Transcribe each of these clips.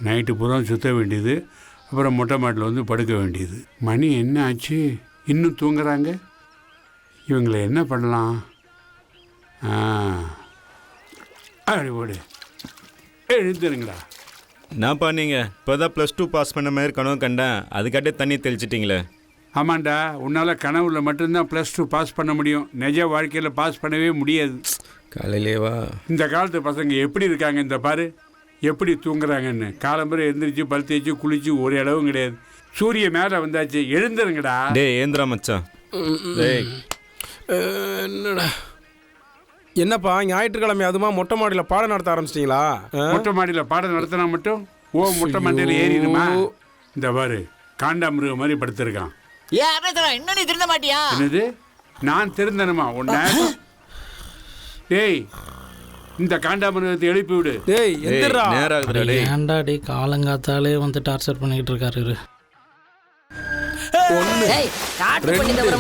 Night பூரா சுற்ற வேண்டியது, அப்புறம் மொட்டை மாட்டில் வந்து படுக்க வேண்டியது. மணி என்ன ஆச்சு, இன்னும் தூங்குறாங்க. இவங்களை என்ன பண்ணலாம்? அப்படி போடு, எழுந்துருங்களா. என்னப்பா நீங்கள் இப்போ தான் +2 பாஸ் பண்ண மாதிரி கனவு கண்டேன், அதுக்காட்டே தண்ணி தெளிச்சிட்டிங்களே. ஆமாண்டா, உன்னால் கனவுல மட்டும்தான் +2 பாஸ் பண்ண முடியும், நிஜ வாழ்க்கையில் பாஸ் பண்ணவே முடியாது. காலையிலேவா? இந்த காலத்து பசங்க எப்படி இருக்காங்க இந்த பாரு, எப்படி தூங்குறாங்கன்னு. காலம்பரை எழுந்திரிச்சு பல் தேய்ச்சி குளிச்சு ஒரு இடவும் கிடையாது. சூரிய மேலே வந்தாச்சு, எழுந்துருங்கடா. டேய் ஏந்திரா மச்சான். டேய் என்னடா என்னப்பா ஞாயிற்றுக்கிழமை அதுமா மொட்டை மாடியில் பாடம் நடத்த ஆரம்பிச்சிட்டிங்களா? மொட்டை மாடியில் பாடம் நடத்தினா மட்டும் மொட்டை மாடியில் ஏறிடுமா? இந்த பாரு, காண்டாமிருக மாதிரி படுத்திருக்கான். இன்னும் நீ திருந்த மாட்டியா? என்னது, நான் திருந்தனுமா உன்ன? டேய், இந்த காண்டாமிருகத்தை எழுப்பி விடு. டேய் எந்திரா. ஏன்டா டே காலங்காத்தாலே வந்து டார்ச்சர் பண்ணிக்கிட்டு இருக்காரு. 1 2 3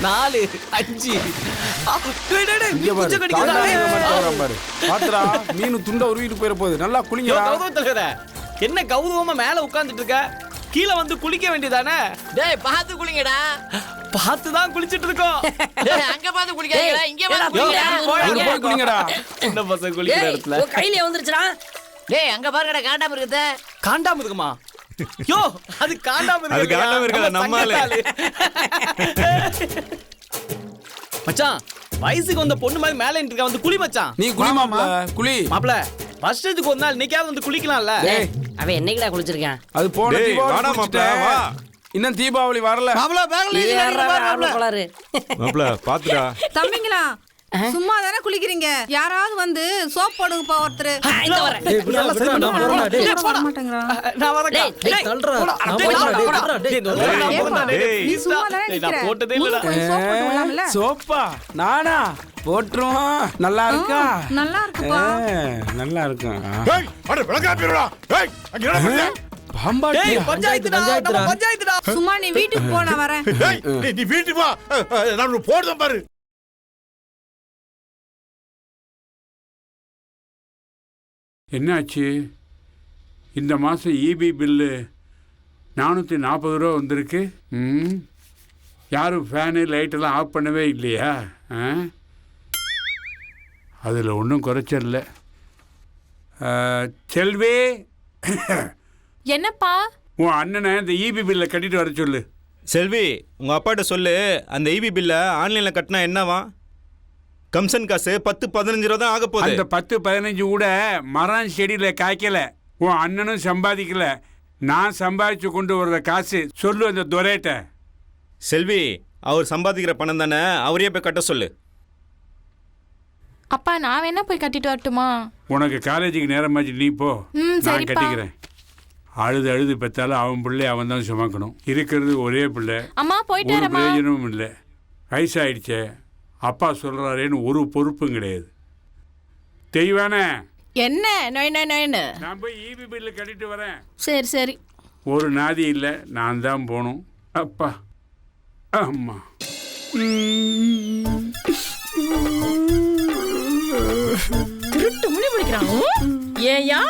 4 5 பாத்துடா, மீன் துண்டை உருவிட்டு போயிட போகுது. நல்லா குளிங்க. என்ன கௌரவமா மேல உட்கார்ந்துட்டு இருக்க, கீழே வந்து குளிக்க வேண்டியதானே? டேய் பார்த்து குளிங்கடா. பார்த்து தான் குளிச்சிட்டு இருக்கோம். அங்க பார்த்து குளிக்காதீங்கடா, இங்க வந்து போய் குளிங்கடா. சின்ன பசங்க குளிக்கிற இடத்துல கையில வந்துருச்சுடா. டேய் அங்க பாருங்கடா, காண்டாமிருகத்தை. காண்டாமிருகமா? யோ அது காண்டாமிருகம். அது காண்டாமிருகம் நம்மால. மச்சான் வயசுக்கு வந்த பொண்ணு மாதிரி மேல நின்னுக்க, வந்து குளி மச்சான். நீ குளி மாப்ள, குளி மாப்ள. வருஷத்துக்கு ஒரு நாள் இன்னைக்காவது வந்து குளிக்கலாம்ல. அவன் என்னைக்குடா குளிச்சிருக்கான்? அது போன டேய் தீபாவளி வாடா மாப்ள வா. இன்னும் தீபாவளி வரல. மாப்ள பாத்துடா. தம்பிங்களா, சும்மா தானே குளிக்கிறீங்க, யாராவது வந்து சோப் போடுங்கப்பா ஒருத்தர். சோப்பா நானா போட்டுருவோம். நல்லா இருக்கா? நல்லா இருக்குப்பா. நல்லா இருக்கும். சும்மா நீ வீட்டுக்கு போ, நான் வரேன். நீ வீட்டுக்கு வா, நான் போடுறேன் பாரு. என்னாச்சு, இந்த மாதம் இபி பில்லு 440 ரூபா வந்திருக்கு. யாரும் ஃபேனு லைட்டெல்லாம் ஆஃப் பண்ணவே இல்லையா? அதில் ஒன்றும் குறைச்சல. செல்வி, என்னப்பா? உன் அண்ணனை இந்த இபி பில்லை கட்டிட்டு வர சொல்லு. செல்வி, உங்கள் அப்பாட்ட சொல்லு, அந்த இபி பில்லை ஆன்லைனில் கட்டினா என்னவா? கம்சன் காசு 10-15 ரூபா தான் ஆக போகுது. அந்த 10-15 கூட மரம் செடியில் காய்க்கல. உன் அண்ணனும் சம்பாதிக்கல, நான் சம்பாதிச்சு கொண்டு வர்ற காசு. சொல்லு அந்த துரைட்ட. செல்வி, அவர் சம்பாதிக்கிற பணம் தானே, அவரையே போய் கட்ட சொல்லு. அப்பா நான் வேணா போய் கட்டிட்டு வரட்டுமா? உனக்கு காலேஜுக்கு நேரமாச்சு, நீ போ, நான் கட்டிக்கிறேன். அழுது அழுது பெற்றாலும் அவன் பிள்ளை அவன் தான் சுமக்கணும். இருக்கிறது ஒரே பிள்ளை, ஒரு பிரயோஜனமும் இல்லை. வயசாயிடுச்சே, அப்பா சொல்றாரேன்னு ஒரு பொறுப்பும் கிடையாது. தெய்வானே, என்ன நான் போய் இபி பில்லு கட்டிட்டு வரேன். சரி சரி. ஒரு நாதி இல்லை, நான் தான் போகணும். அப்பா அம்மா. திருட்டு முடி முடிக்கிறான். ஏயா,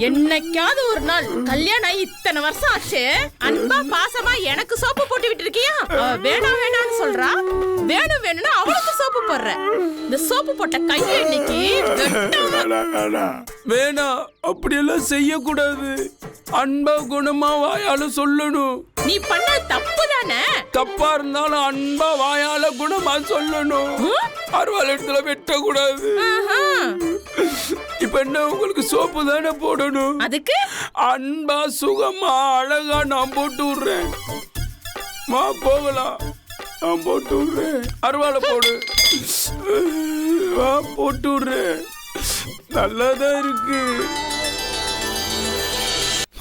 என்னைக்காவது ஒரு நாள் கல்யாணம் ஆகி இத்தனை வருஷம் ஆச்சு, அன்பா பாசமா எனக்கு சோப்பு போட்டு விட்டு இருக்கியா? வேணாம் வேணாம்னு சொல்றா, வேணும் வேணும்னு அவளுக்கு சோப்பு போடுற. இந்த சோப்பு போட்ட கையை இன்னைக்கு வேணாம், அப்படியெல்லாம் செய்யக்கூடாது. அன்பா குணமா வாயால சொல்லணும். நீ பண்ண தப்பு தானே. தப்பா இருந்தாலும் அன்பா வாயால குணமா சொல்லணும். அறுவாள் இடத்துல வெட்டக்கூடாது. இப்ப என்ன, உங்களுக்கு சோப்பு தானே போடணும். அதுக்கு அன்பா சுகமா அழகா நான் போட்டு விடுறேன். மா போகலாம், நான் போட்டு விடுறேன். அறுவாளை போடு, வா போட்டு விடுறேன். நல்லாதான் இருக்கு.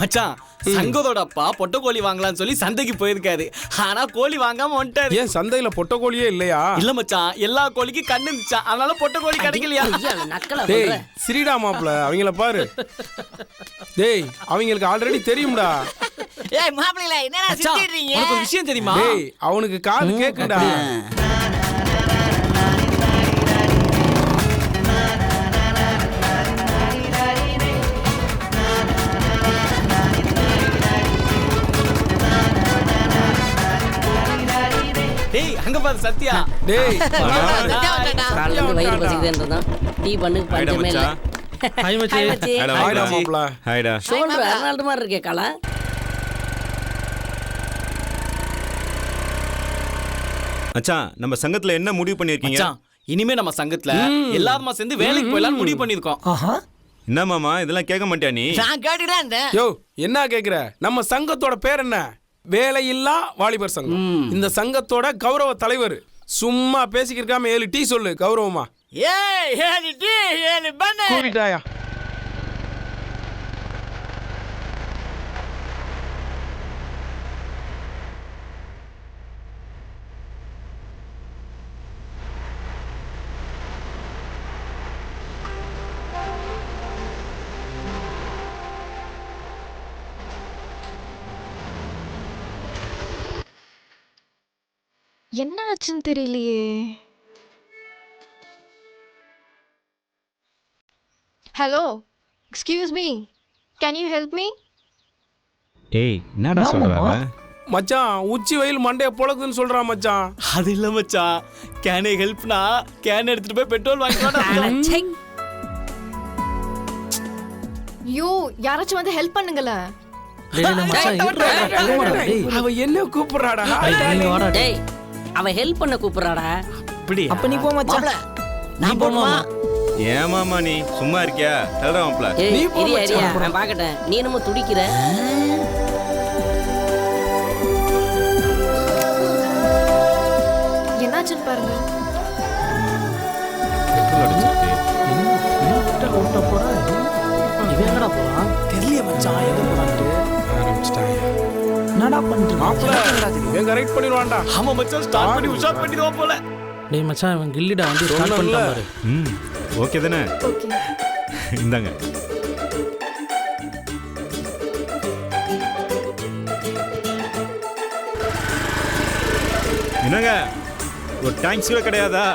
மச்சான், சங்கத்தோட அப்பா பொட்டை கோழி வாங்கலாம்னு சொல்லி சந்தைக்கு போயிருக்காரு. ஆனா கோழி வாங்காம வந்துட்டாரு. ஏன் சந்தையில பொட்டை கோழியே இல்லையா? இல்ல மச்சான், எல்லா கோழிக்கும் கண்ணு இருந்துச்சான், அதனால பொட்டை கோழி கிடைக்கலையா? டேய் சிரிடா மாப்ள, அவங்கள பாரு. டேய் அவங்களுக்கு ஆல்ரெடி தெரியும்டா. ஏய் மாப்ளங்களா, என்னடா சிரிக்கிறீங்க? உனக்கு ஒரு விஷயம் தெரியுமா? டேய் அவனுக்கு காது கேக்குடா. அது சத்யா. டேய் காலைல இருந்து வயிறு பசிக்குதுன்றதான் டீ பண்ணு ஹாய்டா பஞ்சமே இல்ல. மச்சான். ஹாய் மச்சி. ஹாய் மச்சி. ஹலோ ஹாய்டா மாப்ள. ஹாய்டா. ஷோல்டர் அர்னால்டு மாதிரி இருக்கே காலா. மச்சான் நம்ம சங்கத்துல என்ன முடிவு பண்ணிருக்கீங்க? மச்சான் இனிமே நம்ம சங்கத்துல எல்லாருமா சேர்ந்து வேலைக்கு போயிடலாம் முடிவு பண்ணிருக்கோம். என்ன மாமா இதெல்லாம் கேட்க மாட்டியா நீ? நான் கேட்டுதான் இருந்தேன். யோ என்ன கேக்குற? நம்ம சங்கத்தோட பேர் என்ன? வேலையில்லா வாலிபர் சங்கம். இந்த சங்கத்தோட கௌரவ தலைவர். சும்மா பேசிக்கிருக்காம 7 டீ சொல்லு கௌரவமா. ஏய் 7 டீ 7 பண்ணு. கூவிட்டாயா? என்ன ஆச்சுன்னு தெரியலையே. Hello, excuse me, can you help me? ஏய் என்னடா சொல்ற? மச்சான் உச்சி வெயில் மண்டைய பொளக்குதுன்னு சொல்றான் மச்சான். அது இல்ல மச்சான், கேனே ஹெல்ப்னா கேன் எடுத்துட்டு போய் பெட்ரோல் வாங்கிட்டு ஐயோ, யாராச்சும் வந்து ஹெல்ப் பண்ணுங்களேன். அவ என்ன கூப்பிடுறாடா? டேய் அவ ஹெல்ப் பண்ண கூப்பிடுறாடா. அப்படி அப்ப நீ போ மச்சான். நான் போணுமா? ஏன் மாமா நீ சும்மா இருக்கியா? தரடா மாப்ள. ஏய் நீ போ இரியா இரியா, மச்சான். நான் பார்க்கட்டேன். நீ என்னமோ துடிக்கிற. என்னாச்சுன்னு பாருங்க. இவன் எங்கடா போறான்? தெரியல மச்சான் எங்க போறான்ட்டு. ஆரம்பிச்சிட்டாயா? என்னடா பண்றீங்க? மாப்ள இவன் கரெக்ட் பண்ணிடுவான்டா. ஆமா மச்சான், ஸ்டார்ட் பண்ணி உஷார் பண்ணிடுவான் போல. டேய் மச்சான் இவன் கில்லிடா வந்து ஸ்டார்ட் பண்ணிட்டான் பாரு. ஓகே தானே? ஓகே. இந்தாங்க. என்னங்க ஒரு டாங்க்ஸ் கூட கிடையாதா?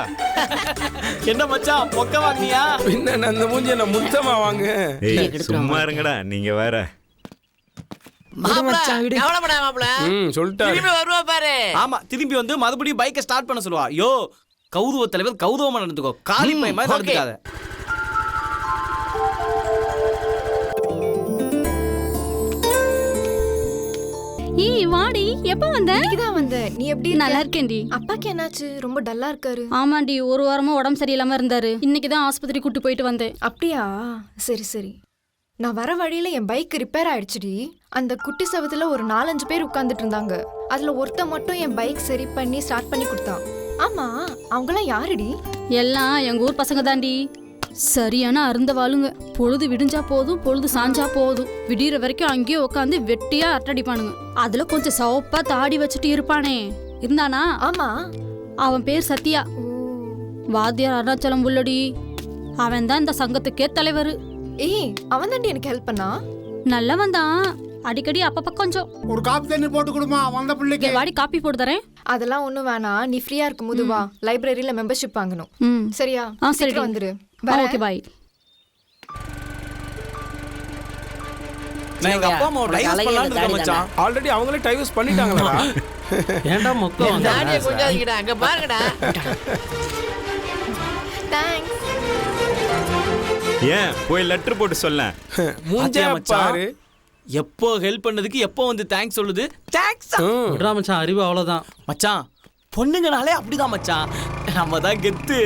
என்ன மச்சான் பொக்க வாங்கினியா? பின்ன அந்த மூஞ்சி என்ன முத்தமா வாங்க. ஏய் சும்மா இருங்கடா நீங்க வேற. கவலைப்படாத மாப்ள. சொல்லிட்டாரு. திரும்பி வருவா பாரு. ஆமா திரும்பி வந்து மறுபடியும் பைக்கை ஸ்டார்ட் பண்ண சொல்லுவா. யோ கௌரவ தலைவர் கௌரவமா நடந்துக்கோ, காலி பை மாதிரி நடந்துக்காத. ஏய் வாடி, எப்ப வந்த? இன்னைக்குதான் வந்தேன். நீ எப்படி இருக்க? நல்லா இருக்கேன்டி. அப்பாக்கு என்னாச்சு? ரொம்ப டல்லா இருக்காரு. ஆமாண்டி, ஒரு வாரமா உடம்பு சரியில்லாம இருந்தாரு. இன்னைக்கு தான் ஆஸ்பத்திரி கூட்டு போயிட்டு வந்தேன். அப்படியா? சரி சரி. நான் வர வழியில என் பைக் ரிப்பேர் ஆயிடுச்சுடி. அந்த குட்டி சவத்துல ஒரு 4-5 பேர் உட்கார்ந்துட்டு இருந்தாங்க. அதுல ஒருத்த மட்டும் என் பைக் சரி பண்ணி ஸ்டார்ட் பண்ணி கொடுத்தான். ஆமா, அவங்களாம் யாருடி? எல்லாம் எங்க ஊர் பசங்க தாண்டி. சரியான அருந்த வாளுங்க. பொழுது விடிஞ்சா போதும், பொழுது சாஞ்சா போதும், விடிகிற வரைக்கும் அங்கேயே உட்காந்து வெட்டியா அரட்டடிப்பானுங்க. அதுல கொஞ்சம் சவப்பா தாடி வச்சுட்டு இருப்பானே இருந்தானா? ஆமா, அவன் பேர் சத்யா. வாத்தியார் அருணாச்சலம் உள்ளடி. அவன் தான் இந்த சங்கத்துக்கே தலைவர். ஏய் அவன் தாண்டி எனக்கு ஹெல்ப் பண்ணா. நல்லவன் தான். அடிக்கடி அப்பப்ப கொஞ்சம் ஒரு காப்பி தண்ணி போட்டு கொடுமா வந்த பிள்ளைக்கு. வாடி காப்பி போட்டு தரேன். அதெல்லாம் ஒண்ணும் வேணாம். நீ ஃப்ரீயா இருக்கும்போது வா, லைப்ரரியில மெம்பர்ஷிப் வாங்கணும். சரியா? சரி வந்துரு. Okay bye. நான் எங்க அப்பா அம்மாவை டைவர்ஸ் பண்ணலாம்னு இருக்கேன் மச்சான். ஆல்ரெடி அவங்களே டைவர்ஸ் பண்ணிட்டாங்களா? ஏன்டா மொக்க வந்து தாடியை கொஞ்சாதீங்கடா, அங்க பாருங்கடா. தேங்க்ஸ். ஏன் போய் லெட்டர் போட்டு சொல்ல. மூஞ்சே பாரு. எப்போ ஹெல்ப் பண்ணதுக்கு எப்போ வந்து தேங்க்ஸ் சொல்லுது. தேங்க்ஸ் விட்றா மச்சான், அறிவு அவ்வளோதான் மச்சான். பொண்ணுங்கனாலே அப்படிதான் மச்சான், நம்ம தான் கெத்து.